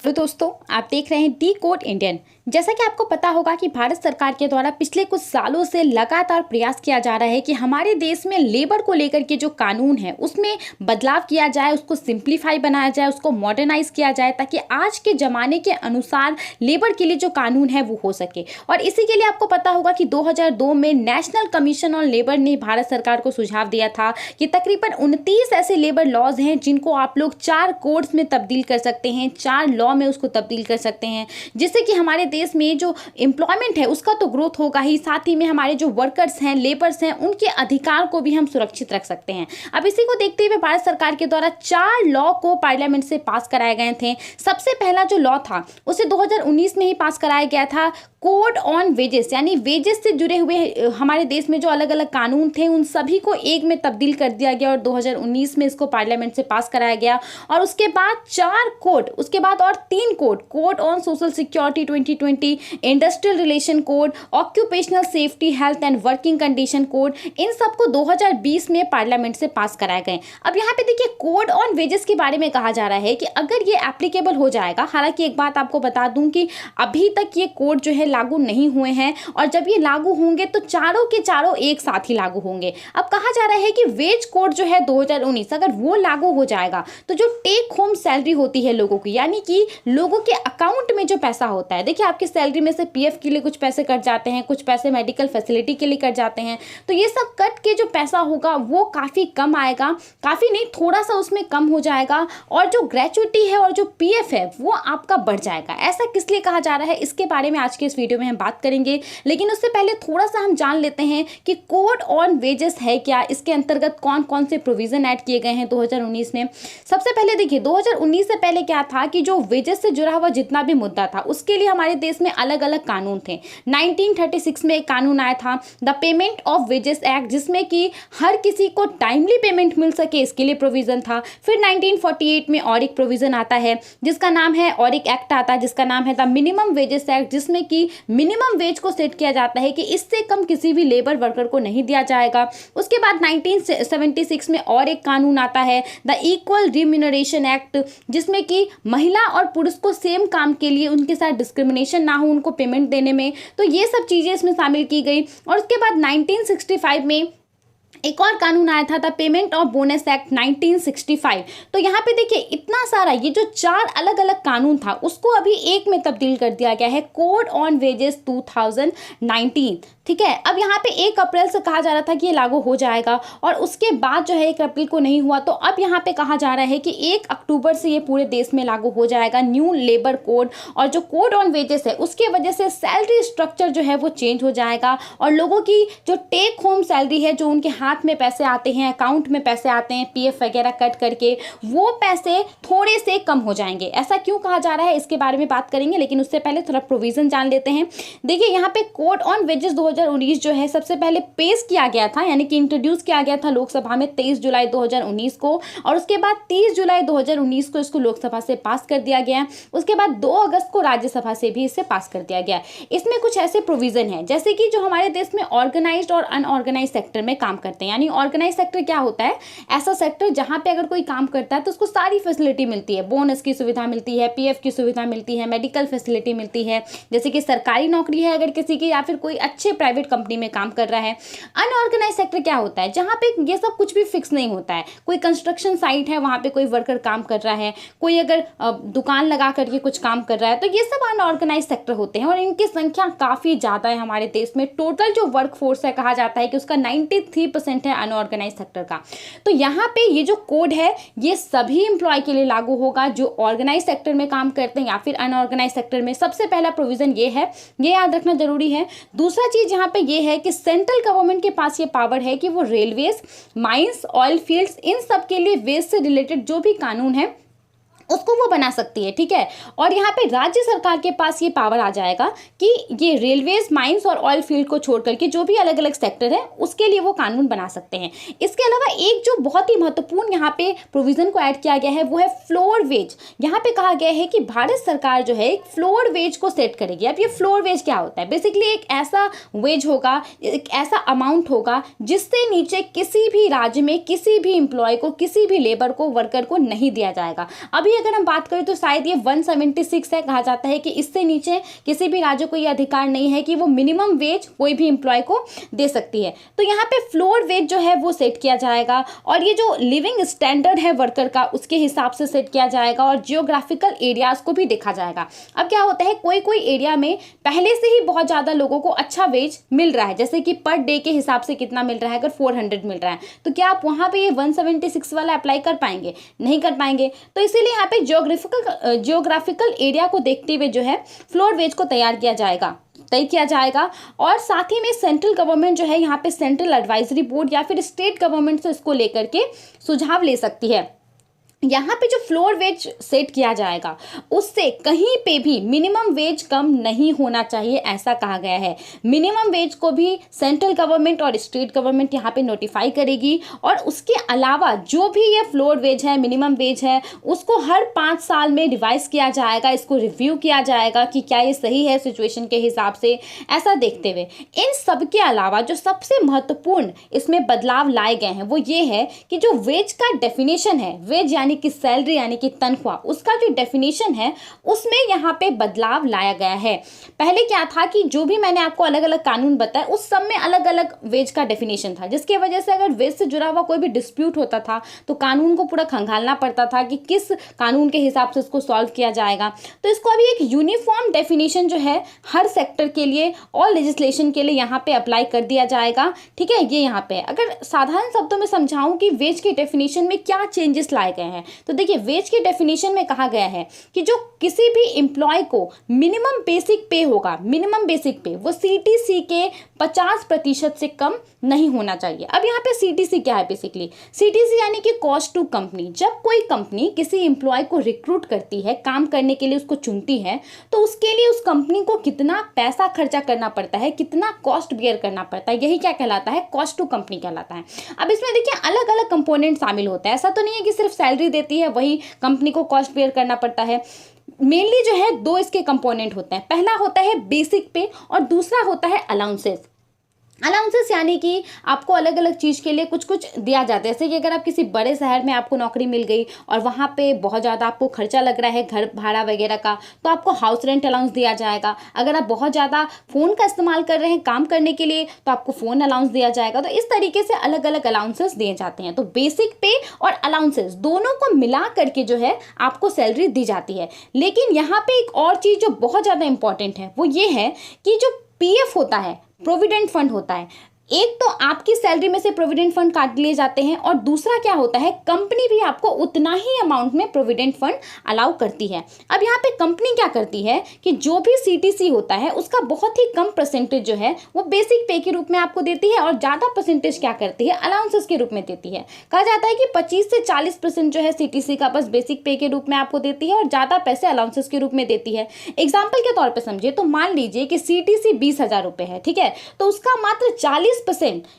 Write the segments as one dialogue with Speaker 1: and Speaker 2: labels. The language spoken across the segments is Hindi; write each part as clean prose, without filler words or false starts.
Speaker 1: तो दोस्तों, आप देख रहे हैं डी कोड इंडियन। जैसा कि आपको पता होगा कि भारत सरकार के द्वारा पिछले कुछ सालों से लगातार प्रयास किया जा रहा है कि हमारे देश में लेबर को लेकर के जो कानून है उसमें बदलाव किया जाए, उसको सिंप्लीफाई बनाया जाए, उसको मॉडर्नाइज किया जाए ताकि आज के ज़माने के अनुसार लेबर के लिए जो कानून है वो हो सके। और इसी के लिए आपको पता होगा कि 2002 में नेशनल कमीशन ऑन लेबर ने भारत सरकार को सुझाव दिया था कि तकरीबन 29 ऐसे लेबर लॉज हैं जिनको आप लोग 4 कोड्स में तब्दील कर सकते हैं, 4 लॉ में उसको तब्दील कर सकते हैं, जिससे कि हमारे देश में जो एम्प्लॉयमेंट है उसका तो ग्रोथ होगा ही, साथ ही में हमारे जो वर्कर्स हैं, लेबर्स हैं, उनके अधिकार को भी हम सुरक्षित रख सकते हैं। अब इसी को देखते हुए भारत सरकार के द्वारा 4 लॉ को पार्लियामेंट से पास कराए गए थे। सबसे पहला जो लॉ था उसे 2019 में ही पास कराया गया था, कोड ऑन वेजेस, यानी वेजेस से जुड़े हुए हमारे देश में जो अलग अलग कानून थे उन सभी को एक में तब्दील कर दिया गया और 2019 में इसको पार्लियामेंट से पास कराया गया। और उसके बाद 4 कोड, उसके बाद और 3 code, code on social security 2020, industrial relation code, occupational safety health and working condition code, इन सबको 2020 में पार्लियामेंट से पास कराए गए। अब यहाँ पे देखिए, कोड ऑन वेजेस के बारे में कहा जा रहा है कि अगर ये एप्लीकेबल हो जाएगा, हालांकि एक बात आपको बता दूं कि अभी तक ये कोड जो है लागू नहीं हुए हैं और जब ये लागू होंगे तो चारों के चारों एक साथ ही लागू होंगे। अब कहा जा रहा है कि वेज कोड जो है 2019, अगर वो लागू हो जाएगा तो जो टेक होम सैलरी होती है लोगों की, यानी कि लोगों के अकाउंट में जो पैसा होता है, देखिए आपकी सैलरी में से पीएफ के लिए कुछ पैसे कट जाते हैं, कुछ पैसे मेडिकल फैसिलिटी के लिए कट जाते हैं, तो ये सब कट के जो पैसा होगा वो काफ़ी कम आएगा, काफ़ी नहीं थोड़ा सा उसमें कम हो जाएगा, और जो ग्रेचुइटी है और जो पीएफ है वो आपका बढ़ जाएगा। ऐसा किस लिए कहा जा रहा है, इसके बारे में आज के इस वीडियो में हम बात करेंगे। लेकिन उससे पहले थोड़ा सा हम जान लेते हैं कि कोड ऑन वेजेस है क्या, इसके अंतर्गत कौन कौन से प्रोविजन ऐड किए गए हैं 2019 में। सबसे पहले देखिए, 2019 से पहले क्या था कि जो वेजेस से जुड़ा हुआ जितना भी मुद्दा था उसके लिए हमारे देश में अलग अलग कानून थे। 1936 में एक कानून आया था, the payment of wages act, जिसमें कि हर किसी को टाइमली पेमेंट मिल सके इसके लिए प्रोविजन था। फिर 1948 में और एक प्रोविजन आता है जिसका नाम है, और एक एक्ट आता है जिसका नाम है द मिनिमम वेजेस एक्ट, जिसमें कि मिनिमम वेज को सेट किया जाता है कि इससे कम किसी भी लेबर वर्कर को नहीं दिया जाएगा। उसके बाद 1976 में और एक कानून आता है, द इक्वल रिम्यूनरेशन एक्ट, जिसमें कि महिला और पुरुष को सेम काम के लिए उनके साथ डिस्क्रिमिनेशन ना हो उनको पेमेंट देने में, तो ये सब चीज़ें इसमें शामिल की गई। और उसके बाद 1965 में एक और कानून आया था, the payment of bonus act 1965। तो यहाँ पे देखिए, इतना सारा ये जो 4 अलग अलग कानून था उसको अभी एक में तब्दील कर दिया गया है, कोड ऑन वेजेस 2019। ठीक है, अब यहाँ पे 1 अप्रैल से कहा जा रहा था कि ये लागू हो जाएगा और उसके बाद जो है 1 अप्रैल को नहीं हुआ, तो अब यहाँ पे कहा जा रहा है कि 1 अक्टूबर से ये पूरे देश में लागू हो जाएगा न्यू लेबर कोड। और जो कोड ऑन वेजेस है उसके वजह से सैलरी स्ट्रक्चर जो है वो चेंज हो जाएगा और लोगों की जो टेक होम सैलरी है, जो उनके हाथ में पैसे आते हैं, अकाउंट में पैसे आते हैं पीएफ वगैरह कट करके, वो पैसे थोड़े से कम हो जाएंगे। ऐसा क्यों कहा जा रहा है इसके बारे में बात करेंगे, लेकिन उससे पहले थोड़ा प्रोविजन जान लेते हैं। देखिए, यहाँ पे कोड ऑन वेजेस 2019 जो है सबसे पहले पेश किया गया था, यानी कि इंट्रोड्यूस किया गया था लोकसभा में 23 जुलाई 2019 को, और उसके बाद 30 जुलाई 2019 को इसको लोकसभा से पास कर दिया गया। उसके बाद 2 अगस्त को राज्यसभा से भी इसे पास कर दिया गया। इसमें कुछ ऐसे प्रोविजन है जैसे कि जो हमारे देश में ऑर्गेनाइज्ड और अनऑर्गेनाइज्ड सेक्टर में काम करते हैं, यानी ऑर्गेनाइज सेक्टर क्या होता है, ऐसा सेक्टर जहां पे अगर कोई काम करता है तो उसको सारी फैसिलिटी मिलती है, बोनस की सुविधा मिलती है, पीएफ की सुविधा मिलती है, मेडिकल फैसिलिटी मिलती है, जैसे कि सरकारी नौकरी है अगर किसी की, या फिर कोई अच्छे प्राइवेट कंपनी में काम कर रहा है। अनऑर्गेनाइज सेक्टर क्या होता है, जहां पे ये सब कुछ भी फिक्स नहीं होता है, कोई कंस्ट्रक्शन साइट है वहां पे कोई वर्कर काम कर रहा है, कोई अगर दुकान लगा करके कुछ काम कर रहा है, तो ये सब अनऑर्गेनाइज सेक्टर होते हैं और इनकी संख्या काफी ज्यादा है हमारे देश में। टोटल जो वर्क फोर्स है कहा जाता है कि उसका 93% है अनऑर्गेनाइज सेक्टर का। तो यहाँ पे ये जो कोड है ये सभी एम्प्लॉय के लिए लागू होगा जो ऑर्गेनाइज सेक्टर में काम करते हैं या फिर अनऑर्गेनाइज सेक्टर में। सबसे पहला प्रोविजन ये है, ये याद रखना जरूरी है। दूसरा चीज यहाँ पे ये है कि सेंट्रल गवर्नमेंट के पास ये पावर है कि वो रेलवेज, माइंस, ऑयल फील्ड्स, इन सब के लिए वेस्ट से रिलेटेड जो भी कानून है उसको वो बना सकती है। ठीक है, और यहाँ पे राज्य सरकार के पास ये पावर आ जाएगा कि ये रेलवेज, माइंस और ऑयल फील्ड को छोड़ करके जो भी अलग अलग सेक्टर है उसके लिए वो कानून बना सकते हैं। इसके अलावा एक जो बहुत ही महत्वपूर्ण यहाँ पे प्रोविजन को ऐड किया गया है वो है फ्लोर वेज। यहाँ पे कहा गया है कि भारत सरकार जो है एक फ्लोर वेज को सेट करेगी। अब ये फ्लोर वेज क्या होता है, बेसिकली एक ऐसा वेज होगा, एक ऐसा अमाउंट होगा जिससे नीचे किसी भी राज्य में किसी भी एम्प्लॉय को, किसी भी लेबर को, वर्कर को नहीं दिया जाएगा। अब भी अगर हम बात करें तो शायद ये 176 है। कहा जाता है कि इससे नीचे किसी भी राज्य को ये अधिकार नहीं है कि वो मिनिमम वेज कोई भी एम्प्लॉय को दे सकती है। तो यहाँ पे फ्लोर वेज जो है वो सेट किया जाएगा और ये जो लिविंग स्टैंडर्ड है वर्कर का उसके हिसाब से सेट किया जाएगा और जियोग्राफिकल एरियाज को भी देखा जाएगा। अब क्या होता है, कोई कोई एरिया में पहले से ही बहुत ज़्यादा लोगों को अच्छा वेज मिल रहा है, जैसे कि पर डे के हिसाब से कितना मिल रहा है, अगर 400 मिल रहा है तो क्या आप वहाँ पे ये 176 वाला अप्लाई कर पाएंगे? नहीं कर पाएंगे। तो इसीलिए यहाँ पे जियोग्राफिकल एरिया को देखते हुए जो है फ्लोर वेज को तय किया जाएगा और साथ ही में सेंट्रल गवर्नमेंट जो है यहाँ पे सेंट्रल एडवाइजरी बोर्ड या फिर स्टेट गवर्नमेंट से इसको लेकर के सुझाव ले सकती है। यहाँ पे जो फ्लोर वेज सेट किया जाएगा उससे कहीं पे भी मिनिमम वेज कम नहीं होना चाहिए, ऐसा कहा गया है। मिनिमम वेज को भी सेंट्रल गवर्नमेंट और स्टेट गवर्नमेंट यहाँ पे नोटिफाई करेगी और उसके अलावा जो भी ये फ्लोर वेज है, मिनिमम वेज है, उसको हर 5 साल में रिवाइज किया जाएगा, इसको रिव्यू किया जाएगा कि क्या ये सही है सिचुएशन के हिसाब से। ऐसा देखते हुए इन सब के अलावा जो सबसे महत्वपूर्ण इसमें बदलाव लाए गए हैं वो ये है कि जो वेज का डेफिनेशन है, वेज यानी कि सैलरी यानी कि तनख्वाह, उसका जो डेफिनेशन है उसमें यहाँ पे बदलाव लाया गया है। पहले क्या था कि जो भी मैंने आपको अलग अलग कानून बताए उस सब में अलग अलग वेज का डेफिनेशन था, जिसकी वजह से अगर वेज से जुड़ा हुआ कोई भी डिस्प्यूट होता था तो कानून को पूरा खंगालना पड़ता था कि किस कानून के हिसाब से उसको सॉल्व किया जाएगा। तो इसको अभी एक यूनिफॉर्म डेफिनेशन जो है हर सेक्टर के लिए, ऑल लेजिस्लेशन के लिए यहाँ पे अप्लाई कर दिया जाएगा। ठीक है, ये यहाँ पे अगर साधारण शब्दों में समझाऊं कि वेज के डेफिनेशन में क्या चेंजेस लाए गए हैं तो देखिए, वेज के डेफिनेशन में कहा गया है कि जो किसी भी एम्प्लॉय को मिनिमम बेसिक पे होगा, मिनिमम बेसिक पे वो सीटीसी के 50% से कम नहीं होना चाहिए। अब यहाँ पे सीटीसी क्या है? बेसिकली सीटीसी यानी कि कॉस्ट टू कंपनी। जब कोई कंपनी किसी एम्प्लॉय को रिक्रूट करती है, काम करने के लिए उसको चुनती है, तो उसके लिए उस कंपनी को कितना पैसा खर्चा करना पड़ता है, कितना कॉस्ट बियर करना पड़ता है, यही क्या कहलाता है? कॉस्ट टू कंपनी कहलाता है। अब इसमें देखिए अलग अलग कंपोनेंट शामिल होता है, ऐसा तो नहीं है कि सिर्फ सैलरी देती है वही कंपनी को कॉस्ट बियर करना पड़ता है। मेनली जो है 2 इसके कंपोनेंट होते हैं। पहला होता है बेसिक पे और दूसरा होता है अलाउंसेस। अलाउंसेस यानी कि आपको अलग अलग चीज़ के लिए कुछ कुछ दिया जाता है। जैसे कि अगर आप किसी बड़े शहर में आपको नौकरी मिल गई और वहाँ पे बहुत ज़्यादा आपको खर्चा लग रहा है घर भाड़ा वगैरह का, तो आपको हाउस रेंट अलाउंस दिया जाएगा। अगर आप बहुत ज़्यादा फ़ोन का इस्तेमाल कर रहे हैं काम करने के लिए तो आपको फ़ोन अलाउंस दिया जाएगा। तो इस तरीके से अलग अलग अलाउंसेस दिए जाते हैं। तो बेसिक पे और अलाउंसेस दोनों को मिला करके जो है आपको सैलरी दी जाती है। लेकिन यहाँ पे एक और चीज़ जो बहुत ज़्यादा इंपॉर्टेंट है वो ये है कि जो पीएफ होता है, प्रोविडेंट फंड होता है, एक तो आपकी सैलरी में से प्रोविडेंट फंड काट लिए जाते हैं और दूसरा क्या होता है, कंपनी भी आपको उतना ही अमाउंट में प्रोविडेंट फंड अलाउ करती है। अब यहाँ पे कंपनी क्या करती है कि जो भी सीटीसी होता है उसका बहुत ही कम परसेंटेज जो है वो बेसिक पे के रूप में आपको देती है और ज़्यादा परसेंटेज क्या करती है, अलाउंसेस के रूप में देती है। कहा जाता है कि 25 से 40% जो है सीटीसी का बस बेसिक पे के रूप में आपको देती है और ज़्यादा पैसे अलाउंसेस के रूप में देती है। एग्जाम्पल के तौर पर समझिए तो मान लीजिए कि सीटीसी 20,000 रुपये है, ठीक है, तो उसका मात्र 40%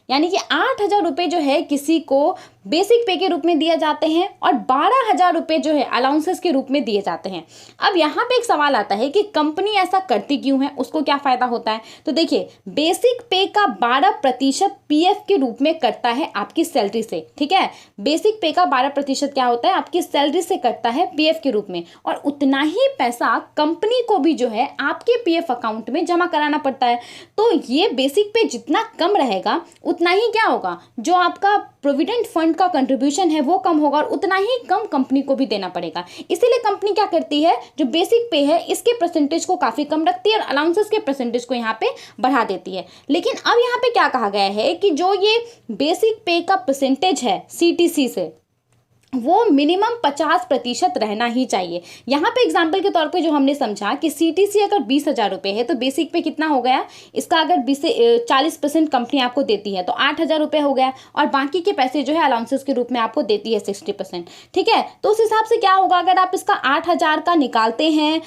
Speaker 1: यानी कि 8,000 रुपये जो है किसी को बेसिक पे के रूप में दिए जाते हैं और 12,000 रुपये जो है अलाउंसेस के रूप में दिए जाते हैं। अब यहाँ पे एक सवाल आता है कि कंपनी ऐसा करती क्यों है, उसको क्या फायदा होता है? तो देखिए, बेसिक पे का 12% पीएफ के रूप में कटता है आपकी सैलरी से। ठीक है, बेसिक पे का 12% क्या होता है, आपकी सैलरी से कटता है पीएफ के रूप में और उतना ही पैसा कंपनी को भी जो है आपके पीएफ अकाउंट में जमा कराना पड़ता है। तो ये बेसिक पे जितना कम रहेगा उतना ही क्या होगा, जो आपका प्रोविडेंट फंड का कंट्रीब्यूशन है वो कम होगा और उतना ही कम कंपनी को भी देना पड़ेगा। इसीलिए कंपनी क्या करती है, जो बेसिक पे है इसके परसेंटेज को काफी कम रखती है और अलाउंसेस के परसेंटेज को यहाँ पे बढ़ा देती है। लेकिन अब यहाँ पे क्या कहा गया है कि जो ये बेसिक पे का परसेंटेज है सीटीसी से वो मिनिमम 50% रहना ही चाहिए। यहाँ पे एग्जाम्पल के तौर पे जो हमने समझा कि सीटीसी अगर 20,000 रुपये है तो बेसिक पे कितना हो गया, इसका अगर 20 से 40% कंपनी आपको देती है तो 8,000 रुपये हो गया और बाकी के पैसे जो है अलाउंसेस के रूप में आपको देती है 60%। ठीक है, तो उस हिसाब से क्या होगा, अगर आप इसका 8,000 का निकालते हैं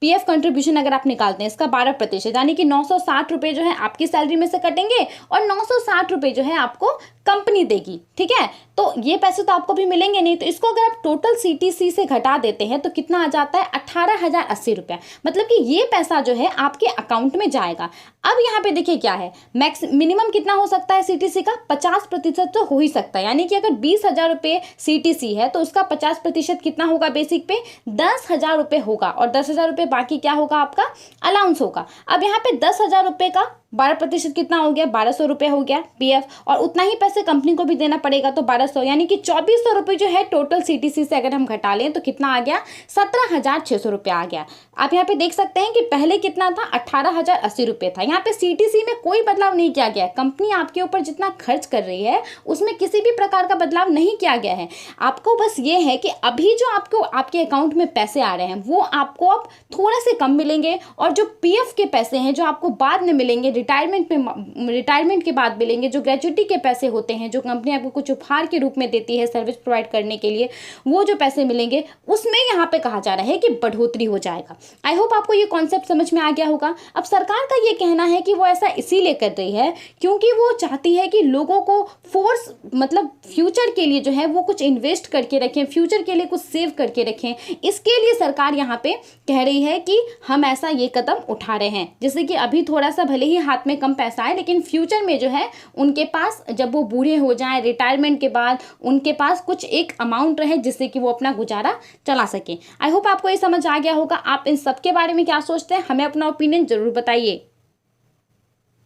Speaker 1: पीएफ कंट्रीब्यूशन अगर आप निकालते हैं इसका 12% यानी कि 960 रुपये जो है आपकी सैलरी में से कटेंगे और 960 रुपये जो है आपको कंपनी देगी, ठीक है। तो ये पैसे तो आपको भी मिलेंगे नहीं, तो इसको अगर आप टोटल सीटीसी से घटा देते हैं तो कितना आ जाता है 18,080 रुपया। मतलब कि ये पैसा जो है आपके अकाउंट में जाएगा। अब यहाँ पे देखिए क्या है, मैक्स मिनिमम कितना हो सकता है सीटीसी का, 50% तो हो ही सकता है। यानी कि अगर 20,000 रुपये सीटीसी है तो उसका 50% कितना होगा, बेसिक पे 10,000 रुपये होगा, और 10,000 रुपये बाकी क्या होगा, आपका अलाउंस होगा। अब यहाँ पे 10,000 रुपये का 12% कितना हो गया, 1,200 रुपये हो गया पीएफ, और उतना ही पैसे कंपनी को भी देना पड़ेगा, तो 1,200, यानी कि 2,400 रुपये जो है टोटल सीटीसी से अगर हम घटा लें तो कितना आ गया, 17,600 रुपये आ गया। आप यहाँ पे देख सकते हैं कि पहले कितना था, 18,080 रुपये था। यहाँ पे सीटीसी में कोई बदलाव नहीं किया गया। कंपनी आपके ऊपर जितना खर्च कर रही है उसमें किसी भी प्रकार का बदलाव नहीं किया गया है। आपको बस ये है कि अभी जो आपको आपके अकाउंट में पैसे आ रहे हैं वो आपको अब थोड़ा से कम मिलेंगे, और जो पीएफ के पैसे हैं जो आपको बाद में मिलेंगे, रिटायरमेंट के बाद मिलेंगे, जो ग्रेच्युटी के पैसे होते हैं जो कंपनी आपको कुछ उपहार के रूप में देती है सर्विस प्रोवाइड करने के लिए, वो जो पैसे मिलेंगे उसमें यहाँ पे कहा जा रहा है कि बढ़ोतरी हो जाएगा। आई होप आपको ये कॉन्सेप्ट समझ में आ गया होगा। अब सरकार का ये कहना है कि वो ऐसा इसीलिए कर रही है क्योंकि वो चाहती है कि लोगों को फोर्स, मतलब फ्यूचर के लिए जो है वो कुछ इन्वेस्ट करके रखें, फ्यूचर के लिए कुछ सेव करके रखें। इसके लिए सरकार यहाँ पे कह रही है कि हम ऐसा ये कदम उठा रहे हैं, जैसे कि अभी थोड़ा सा भले ही हाथ में कम पैसा है लेकिन फ्यूचर में जो है उनके पास जब वो बूढ़े हो जाएं, रिटायरमेंट के बाद उनके पास कुछ एक अमाउंट रहे जिससे कि वो अपना गुजारा चला सके। आई होप आपको ये समझ आ गया होगा। आप इन सब के बारे में क्या सोचते हैं, हमें अपना ओपिनियन जरूर बताइए।